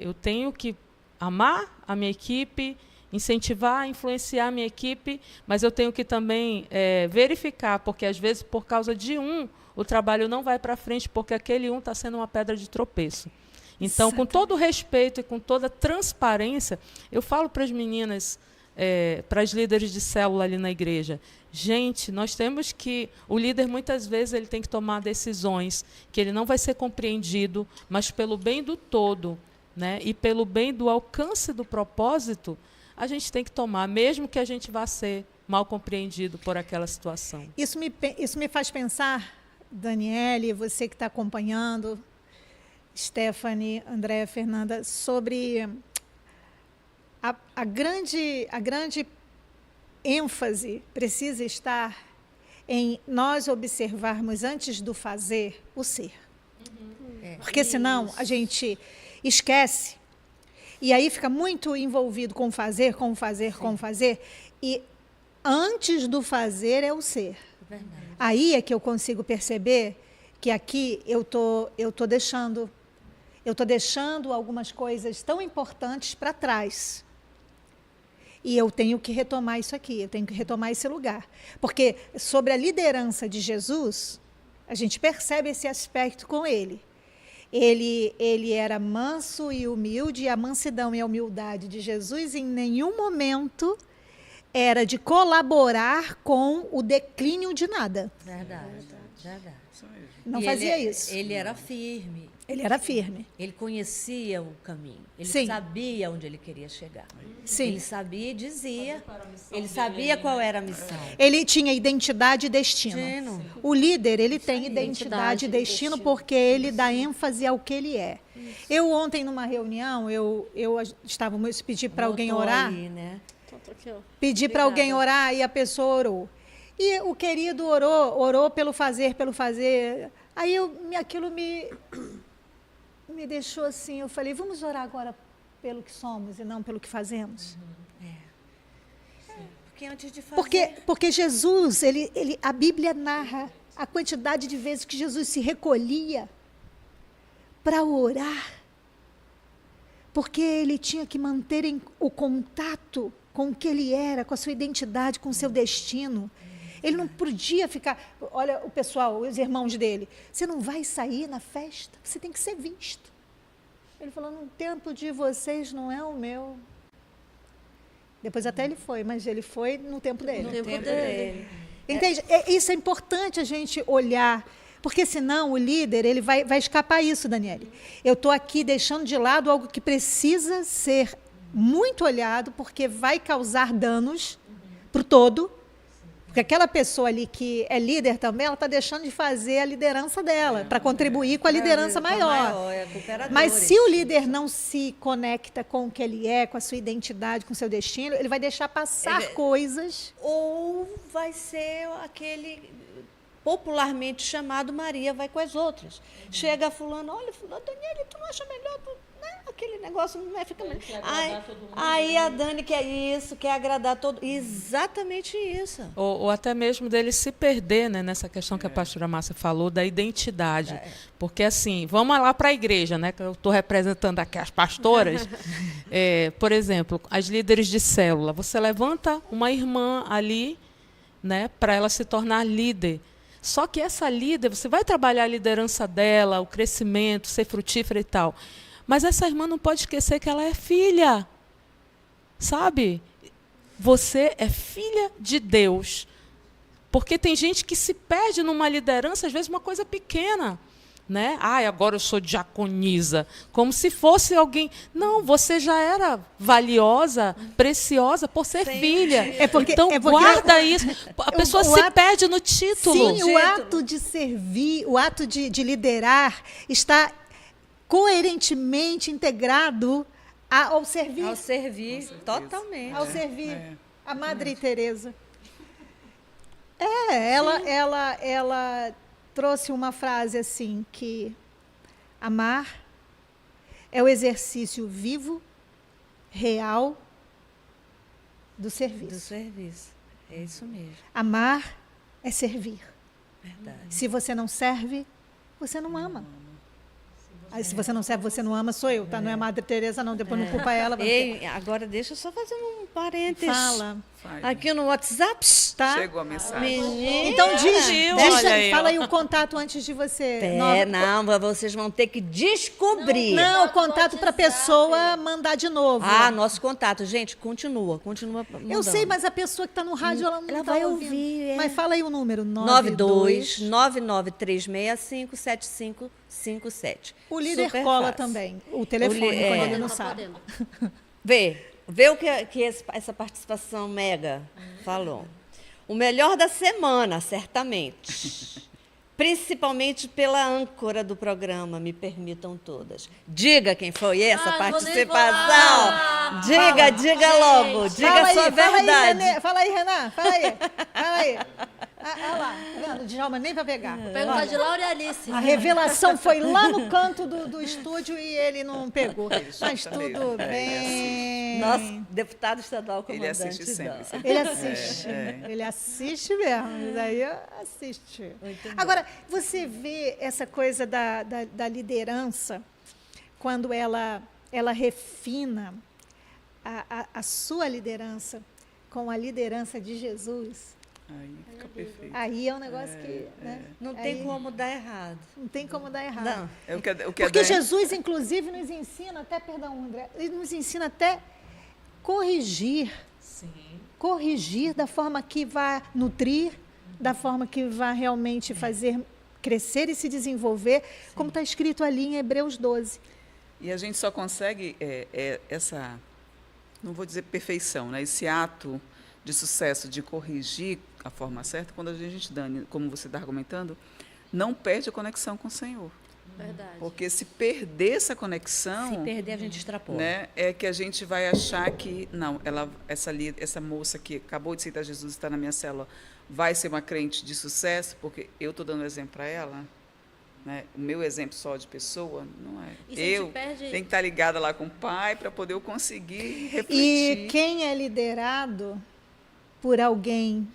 eu tenho que amar a minha equipe, incentivar, influenciar a minha equipe, mas eu tenho que também verificar, porque às vezes, por causa de o trabalho não vai para frente, porque aquele está sendo uma pedra de tropeço. Então, com todo o respeito e com toda a transparência, eu falo para as meninas, para as líderes de célula ali na igreja, gente, nós temos que... O líder, muitas vezes, ele tem que tomar decisões que ele não vai ser compreendido, mas pelo bem do todo, né, e pelo bem do alcance do propósito, a gente tem que tomar, mesmo que a gente vá ser mal compreendido por aquela situação. Isso me faz pensar, Daniele, você que está acompanhando, Stephanie, Andréa, Fernanda, sobre a grande ênfase precisa estar em nós observarmos antes do fazer o ser. Porque senão a gente esquece e aí fica muito envolvido com fazer, e antes do fazer é o ser. Verdade. Aí é que eu consigo perceber que aqui eu tô deixando algumas coisas tão importantes para trás. E eu tenho que retomar isso aqui, eu tenho que retomar esse lugar. Porque sobre a liderança de Jesus, a gente percebe esse aspecto com ele. Ele era manso e humilde, e a mansidão e a humildade de Jesus em nenhum momento era de colaborar com o declínio de nada. Verdade. Verdade. Não E fazia isso. Ele era firme. Ele era firme. Ele conhecia o caminho. Ele Sim. sabia onde ele queria chegar. Sim. Ele sabia e dizia. Ele sabia qual era a missão. Ele tinha identidade e destino. Destino. O líder, ele tem identidade e destino porque ele dá ênfase ao que ele é. Eu ontem, numa reunião, eu estávamos pedir para alguém Botou aí, aí, né? Então, tô aqui, ó. Pedi para alguém orar e a pessoa orou. E o querido orou pelo fazer. Aí aquilo me deixou assim, eu falei, vamos orar agora pelo que somos e não pelo que fazemos? Porque antes de fazer. Porque Jesus, a Bíblia narra a quantidade de vezes que Jesus se recolhia para orar, porque ele tinha que manter o contato com o que ele era, com a sua identidade, com o seu destino. Ele não podia ficar... Olha o pessoal, os irmãos dele. Você não vai sair na festa, você tem que ser visto. Ele falou, no tempo de vocês não é o meu. Depois até ele foi, mas ele foi no tempo dele. No tempo dele. Entende? Isso é importante a gente olhar, porque senão o líder ele vai escapar isso, Daniele. Eu estou aqui deixando de lado algo que precisa ser muito olhado, porque vai causar danos para o todo. Porque aquela pessoa ali que é líder também, ela está deixando de fazer a liderança dela, para contribuir com a liderança maior. Mas se o líder não se conecta com o que ele é, com a sua identidade, com o seu destino, ele vai deixar passar coisas. Ou vai ser aquele popularmente chamado Maria vai com as outras. Chega a fulano, olha, fulano, Daniele, tu não acha melhor? Né? Aquele negócio não vai ficar melhor. Aí a Dani quer isso, quer agradar todo. Exatamente isso. Ou até mesmo dele se perder, né, nessa questão que a pastora Márcia falou, da identidade. Porque, assim, vamos lá para a igreja, né, que eu estou representando aqui as pastoras. Por exemplo, as líderes de célula. Você levanta uma irmã ali, né, para ela se tornar líder. Só que essa líder, você vai trabalhar a liderança dela, o crescimento, ser frutífera e tal. Mas essa irmã não pode esquecer que ela é filha. Sabe? Você é filha de Deus. Porque tem gente que se perde numa liderança, às vezes uma coisa pequena. Né? Agora eu sou diaconisa. Como se fosse alguém... Não, você já era valiosa, preciosa por ser filha. Então, guarda isso. A pessoa se perde no título. Sim, o ato de servir, o ato de liderar está coerentemente integrado ao servir. Ao servir, totalmente. Ao servir. A Madre Teresa. Ela trouxe uma frase assim, que amar é o exercício vivo, real do serviço. Do serviço. É isso mesmo. Amar é servir. Verdade. Se você não serve, você não ama. Aí, se você não serve, você não ama, sou eu, tá? Não é a Madre Teresa, não. Depois não culpa ela. Ei, agora deixa eu só fazer um parênteses. Fala. Aqui no WhatsApp, tá? Chegou a mensagem. Menina. Então olha aí, fala aí o contato antes de você. Não, vocês vão ter que descobrir. Não, o contato para a pessoa mandar de novo. Nosso contato. Gente, continua mandando. Eu sei, mas a pessoa que está no rádio, ela não Ela tá vai ouvindo. ouvir, Mas fala aí o número. 92993657557. O líder Super cola fácil. também. O telefone, quando ele não sabe. Podendo. Vê o que essa participação mega falou. O melhor da semana, certamente. Principalmente pela âncora do programa, me permitam todas. Diga quem foi essa Ah, não vou nem participação. falar. Diga logo, diga a sua verdade. Fala aí, Renan, fala aí. Olha lá, tá vendo? O Djalma nem vai pegar. Perguntar Olha, de Laura e Alice. a revelação foi lá no canto do estúdio e ele não pegou. Mas Chuta tudo mesmo. bem. Nosso deputado estadual Ele comandante. assiste sempre. Dan. Ele assiste. Ele assiste mesmo. Isso aí assiste. Agora, você vê essa coisa da liderança, quando ela refina a sua liderança com a liderança de Jesus. Aí fica perfeito. Aí é um negócio que. Né? Não Aí tem como dar errado. não tem como dar errado. Não. É o que Porque Jesus, inclusive, nos ensina até, perdão, André, ele nos ensina até corrigir. Sim. Corrigir da forma que vai nutrir, da forma que vai realmente fazer crescer e se desenvolver, como está escrito ali em Hebreus 12. E a gente só consegue essa, não vou dizer perfeição, né? Esse ato de sucesso de corrigir a forma certa, quando a gente, Dani, como você está argumentando, não perde a conexão com o Senhor. Verdade. Porque se perder essa conexão, Se perder, a gente extrapola. né, é que a gente vai achar que, não, essa moça que acabou de aceitar Jesus, está na minha célula, vai ser uma crente de sucesso, porque eu estou dando exemplo para ela. Né? O meu exemplo só de pessoa, não é. E se a gente Eu perde- tenho que estar ligada lá com o pai para poder eu conseguir E refletir. quem é liderado por alguém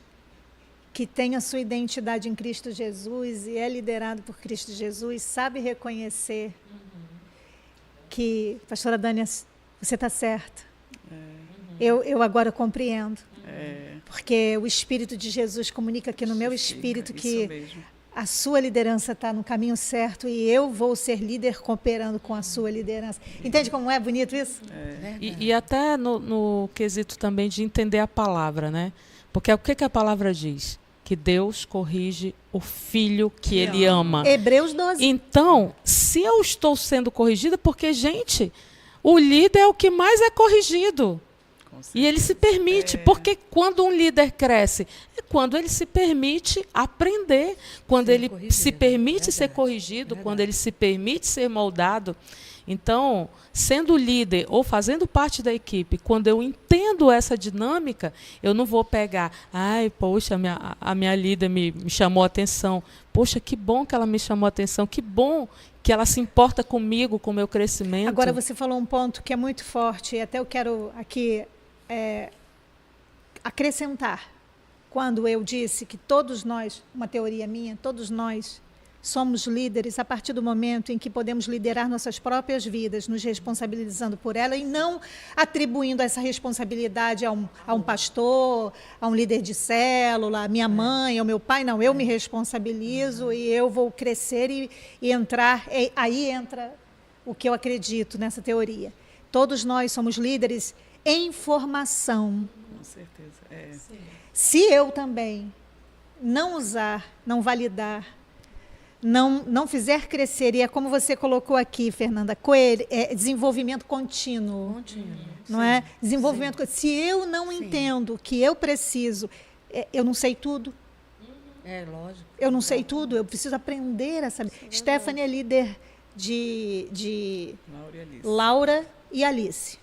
que tem a sua identidade em Cristo Jesus e é liderado por Cristo Jesus, sabe reconhecer que, pastora Dânia, você está certa. Eu agora compreendo. Porque o Espírito de Jesus comunica aqui no meu espírito Isso que mesmo. a sua liderança está no caminho certo e eu vou ser líder cooperando com a sua liderança. Entende como é bonito isso? E até no quesito também de entender a palavra, né? Porque o que a palavra diz? Que Deus corrige o filho que ele ama. Hebreus 12. Então, se eu estou sendo corrigida, porque, gente, o líder é o que mais é corrigido. E ele se permite, porque quando um líder cresce, é quando ele se permite aprender, quando ele se permite ser corrigido, quando ele se permite ser moldado. Então, sendo líder ou fazendo parte da equipe, quando eu entendo essa dinâmica, eu não vou pegar, ai, poxa, a minha líder me chamou a atenção. Poxa, que bom que ela me chamou a atenção, que bom que ela se importa comigo, com o meu crescimento. Agora você falou um ponto que é muito forte, e até eu quero aqui acrescentar. Quando eu disse que todos nós, uma teoria minha, todos nós somos líderes a partir do momento em que podemos liderar nossas próprias vidas, nos responsabilizando por ela e não atribuindo essa responsabilidade a um pastor, a um líder de célula, a minha mãe, ao meu pai. Não, eu me responsabilizo e eu vou crescer e entrar. Aí entra o que eu acredito nessa teoria. Todos nós somos líderes em formação. Com certeza. Se eu também não usar, não validar, não fizer crescer, e é como você colocou aqui, Fernanda, desenvolvimento contínuo. Não é? Desenvolvimento contínuo. Se eu não entendo que eu preciso, eu não sei tudo. É, lógico. Eu não sei tudo, eu preciso aprender a saber. Stephanie é líder de Laura e Alice.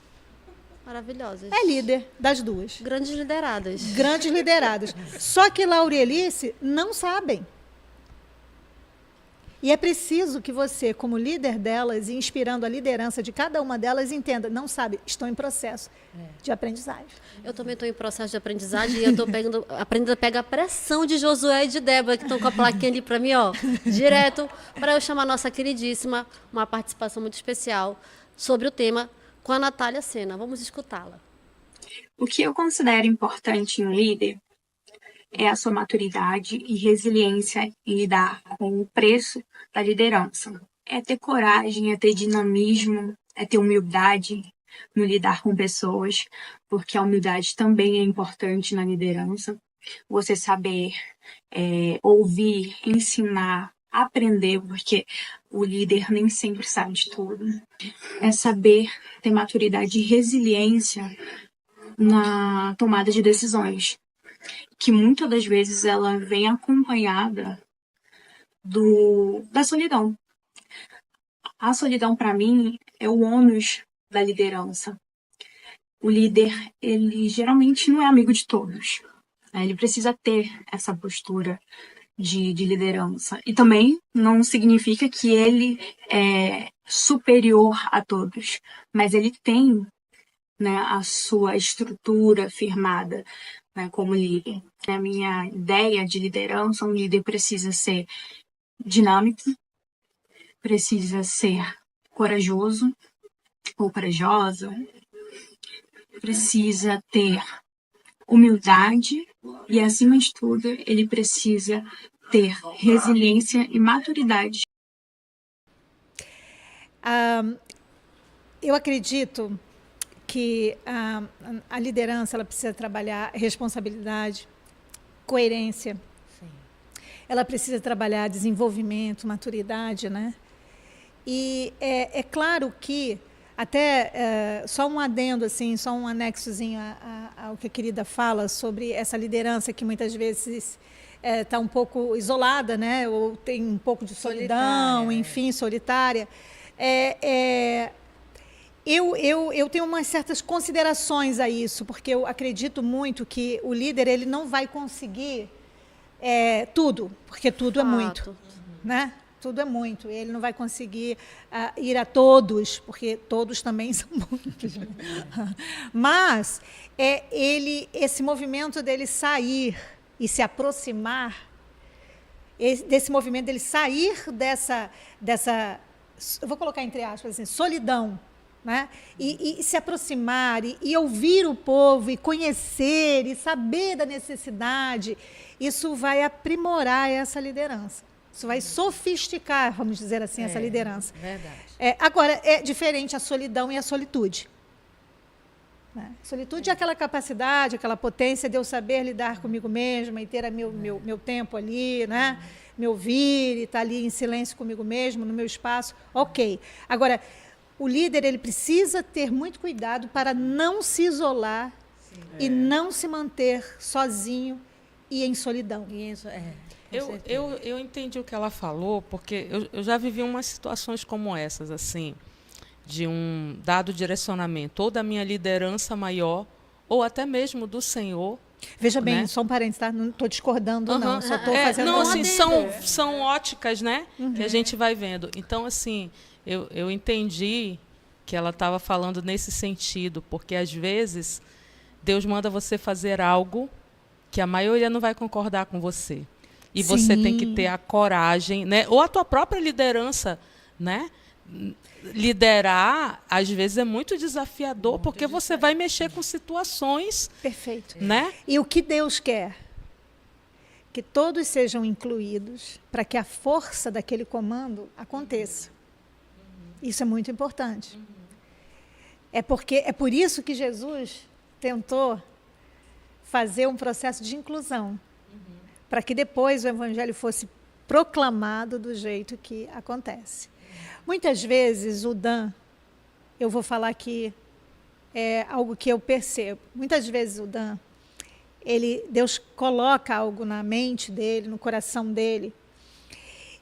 Maravilhosas. É líder das duas. Grandes lideradas. Grandes lideradas. Só que Laura e Alice não sabem. E é preciso que você, como líder delas, e inspirando a liderança de cada uma delas, entenda, não sabe, estão em processo de aprendizagem. Eu também estou em processo de aprendizagem e eu estou aprendendo a pegar a pressão de Josué e de Débora, que estão com a plaquinha ali para mim, ó, direto, para eu chamar a nossa queridíssima, uma participação muito especial sobre o tema com a Natália Sena. Vamos escutá-la. O que eu considero importante em um líder é a sua maturidade e resiliência em lidar com o preço da liderança. É ter coragem, é ter dinamismo, é ter humildade no lidar com pessoas, porque a humildade também é importante na liderança. Você saber ouvir, ensinar, aprender, porque o líder nem sempre sabe de tudo. É saber ter maturidade e resiliência na tomada de decisões. que muitas das vezes ela vem acompanhada da solidão. A solidão, para mim, é o ônus da liderança. O líder, ele geralmente não é amigo de todos, né? Ele precisa ter essa postura de liderança. E também não significa que ele é superior a todos, mas ele tem, né, a sua estrutura firmada, né, como líder. A minha ideia de liderança, um líder precisa ser dinâmico, precisa ser corajoso ou corajosa, precisa ter humildade e, acima de tudo, ele precisa ter resiliência e maturidade. Eu acredito que a liderança ela precisa trabalhar responsabilidade, coerência. Sim. Ela precisa trabalhar desenvolvimento, maturidade, né? E é claro que até só um adendo, assim, só um anexozinho ao que a querida fala sobre essa liderança que muitas vezes está um pouco isolada, né? Ou tem um pouco de solidão, enfim, solitária. Eu tenho umas certas considerações a isso, porque eu acredito muito que o líder ele não vai conseguir tudo, porque tudo é muito, né? Tudo é muito. Ele não vai conseguir ir a todos, porque todos também são muitos. Né? Mas esse movimento dele sair e se aproximar, desse movimento dele sair dessa eu vou colocar entre aspas assim, solidão, né? E se aproximar e ouvir o povo e conhecer e saber da necessidade, isso vai aprimorar essa liderança. Isso vai sofisticar, vamos dizer assim, essa liderança. Verdade. Agora, é diferente a solidão e a solitude. Né? Solitude é aquela capacidade, aquela potência de eu saber lidar comigo mesma e ter meu tempo ali, né? Me ouvir e estar ali em silêncio comigo mesmo, no meu espaço. Ok. Agora, o líder ele precisa ter muito cuidado para não se isolar e não se manter sozinho e em solidão. Eu entendi o que ela falou, porque eu já vivi umas situações como essas, assim, de um dado direcionamento, ou da minha liderança maior, ou até mesmo do Senhor. Veja bem, né? Só um parênteses, tá? Não estou discordando, não. Só estou fazendo... Não, assim, são óticas, né? Que a gente vai vendo. Então, assim, eu entendi que ela estava falando nesse sentido, porque, às vezes, Deus manda você fazer algo que a maioria não vai concordar com você. E você tem que ter a coragem, né? Ou a tua própria liderança, né? Liderar, às vezes, é muito desafiador, porque você vai mexer com situações... Perfeito. Né? E o que Deus quer? Que todos sejam incluídos para que a força daquele comando aconteça. Isso é muito importante. É por isso que Jesus tentou fazer um processo de inclusão, para que depois o evangelho fosse proclamado do jeito que acontece. Muitas vezes o Dan, eu vou falar aqui algo que eu percebo, muitas vezes o Dan, Deus coloca algo na mente dele, no coração dele,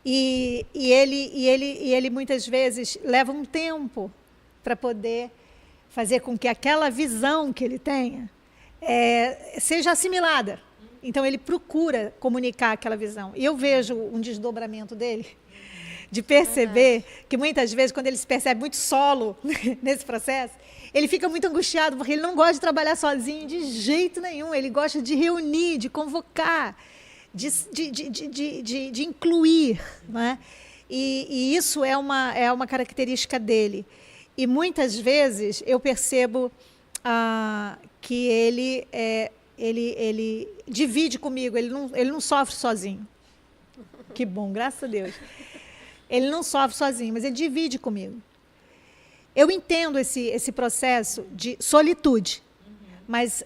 e ele muitas vezes leva um tempo para poder fazer com que aquela visão que ele tenha seja assimilada. Então, ele procura comunicar aquela visão. E eu vejo um desdobramento dele, de perceber que muitas vezes, quando ele se percebe muito solo nesse processo, ele fica muito angustiado, porque ele não gosta de trabalhar sozinho de jeito nenhum. Ele gosta de reunir, de convocar, de incluir. Né? E isso é uma característica dele. E muitas vezes eu percebo que ele divide comigo, ele não sofre sozinho. Que bom, graças a Deus. Ele não sofre sozinho, mas ele divide comigo. Eu entendo esse processo de solitude, mas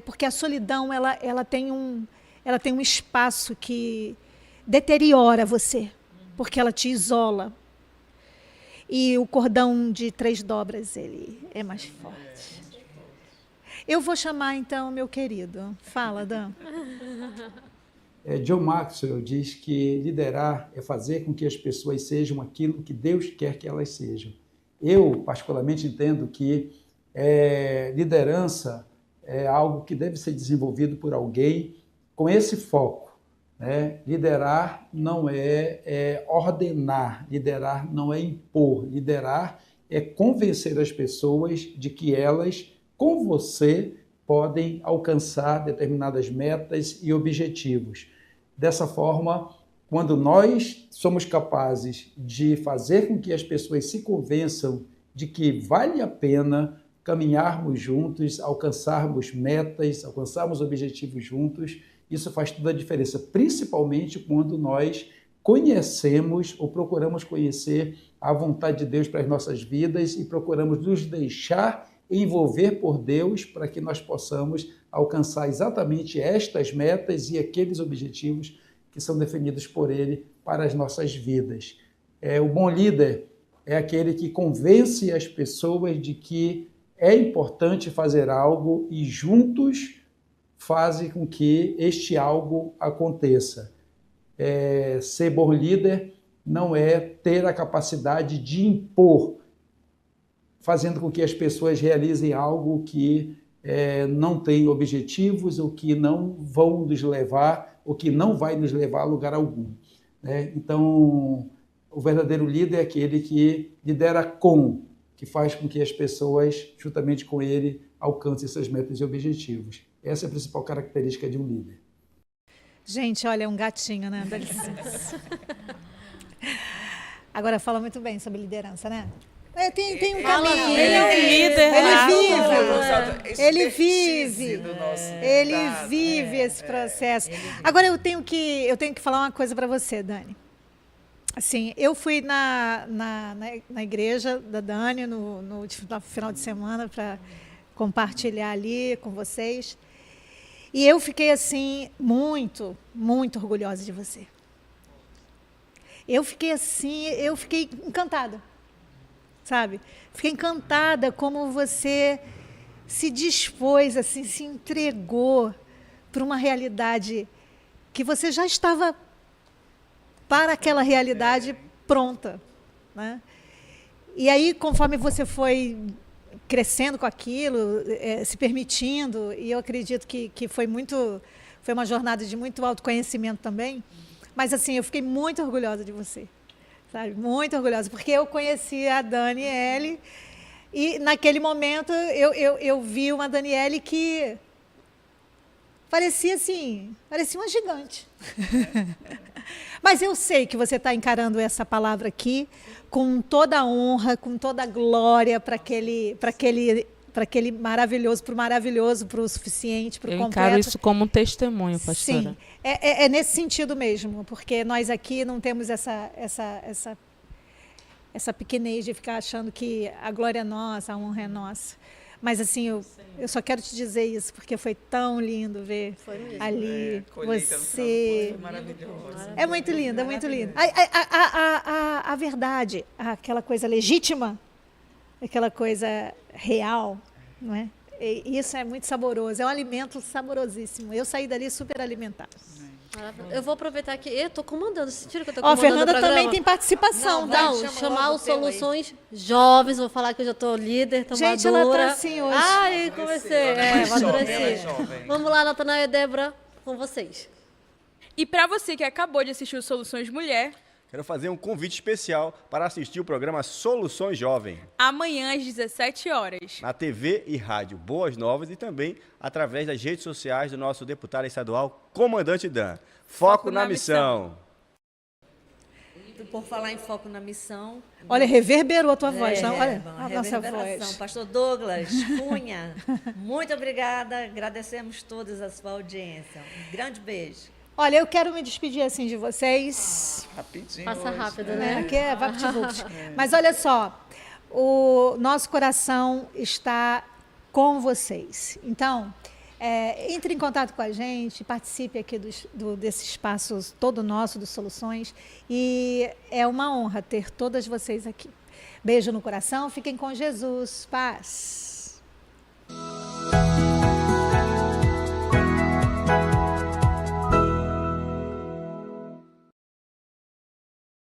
porque a solidão ela tem um espaço que deteriora você, porque ela te isola. E o cordão de 3 dobras, ele é mais forte. Eu vou chamar, então, meu querido. Fala, Dan. John Maxwell diz que liderar é fazer com que as pessoas sejam aquilo que Deus quer que elas sejam. Eu, particularmente, entendo que liderança é algo que deve ser desenvolvido por alguém com esse foco, né? Liderar não é ordenar, liderar não é impor, liderar é convencer as pessoas de que elas, com você, podem alcançar determinadas metas e objetivos. Dessa forma, quando nós somos capazes de fazer com que as pessoas se convençam de que vale a pena caminharmos juntos, alcançarmos metas, alcançarmos objetivos juntos, isso faz toda a diferença, principalmente quando nós conhecemos ou procuramos conhecer a vontade de Deus para as nossas vidas e procuramos nos deixar envolver por Deus para que nós possamos alcançar exatamente estas metas e aqueles objetivos que são definidos por Ele para as nossas vidas. O bom líder é aquele que convence as pessoas de que é importante fazer algo e juntos fazem com que este algo aconteça. Ser bom líder não é ter a capacidade de impor, fazendo com que as pessoas realizem algo que não tem objetivos ou que não vão nos levar, ou que não vai nos levar a lugar algum, né? Então, o verdadeiro líder é aquele que lidera que faz com que as pessoas, juntamente com ele, alcancem suas metas e objetivos. Essa é a principal característica de um líder. Gente, olha, é um gatinho, né? Dá licença. Agora, fala muito bem sobre liderança, né? Tem um caminho. Ele é um líder. Ele vive esse processo. Agora, eu tenho que falar uma coisa para você, Dani. Assim, eu fui na igreja da Dani no final de semana para compartilhar ali com vocês. E eu fiquei, assim, muito, muito orgulhosa de você. Eu fiquei encantada, sabe? Fiquei encantada como você se dispôs, assim, se entregou para uma realidade que você já estava para aquela realidade pronta, né? E aí, conforme você foi crescendo com aquilo, se permitindo, e eu acredito que foi uma jornada de muito autoconhecimento também, mas assim, eu fiquei muito orgulhosa de você, sabe? Muito orgulhosa, porque eu conheci a Daniele e naquele momento eu vi uma Daniele que parecia uma gigante. Mas eu sei que você está encarando essa palavra aqui com toda a honra, com toda a glória para aquele maravilhoso, para o suficiente, para o completo. Eu encaro isso como um testemunho, pastora. Sim, é nesse sentido mesmo, porque nós aqui não temos essa pequenez de ficar achando que a glória é nossa, a honra é nossa. Mas assim, eu só quero te dizer isso, porque foi tão lindo ver ali você. Foi maravilhoso. É muito lindo, é muito lindo. A verdade, aquela coisa legítima, aquela coisa real, não é? E isso é muito saboroso, é um alimento saborosíssimo. Eu saí dali super alimentada. Eu vou aproveitar que eu estou comandando. Sentiram que eu estou comandando a Fernanda o programa? também tem participação. Chamar os Soluções Jovens. Vou falar que eu já estou líder, estou madura. Gente, ela está assim hoje. Ai, comecei. Amadureci. Vamos lá, Natanael e Débora, com vocês. E para você que acabou de assistir o Soluções Mulher, quero fazer um convite especial para assistir o programa Soluções Jovem. Amanhã às 17 horas. Na TV e rádio Boas Novas e também através das redes sociais do nosso deputado estadual, Comandante Dan. Foco na missão. Por falar em foco na missão... Olha, reverberou a tua voz, não? Olha a nossa voz. Pastor Douglas Cunha, muito obrigada. Agradecemos todos a sua audiência. Um grande beijo. Olha, eu quero me despedir assim de vocês. Rapidinho. Passa hoje. rápido, né? Aqui é vapt-vupt. Mas olha só, o nosso coração está com vocês. Então, entre em contato com a gente, participe aqui desse espaço todo nosso, dos Soluções. E é uma honra ter todas vocês aqui. Beijo no coração, fiquem com Jesus. Paz.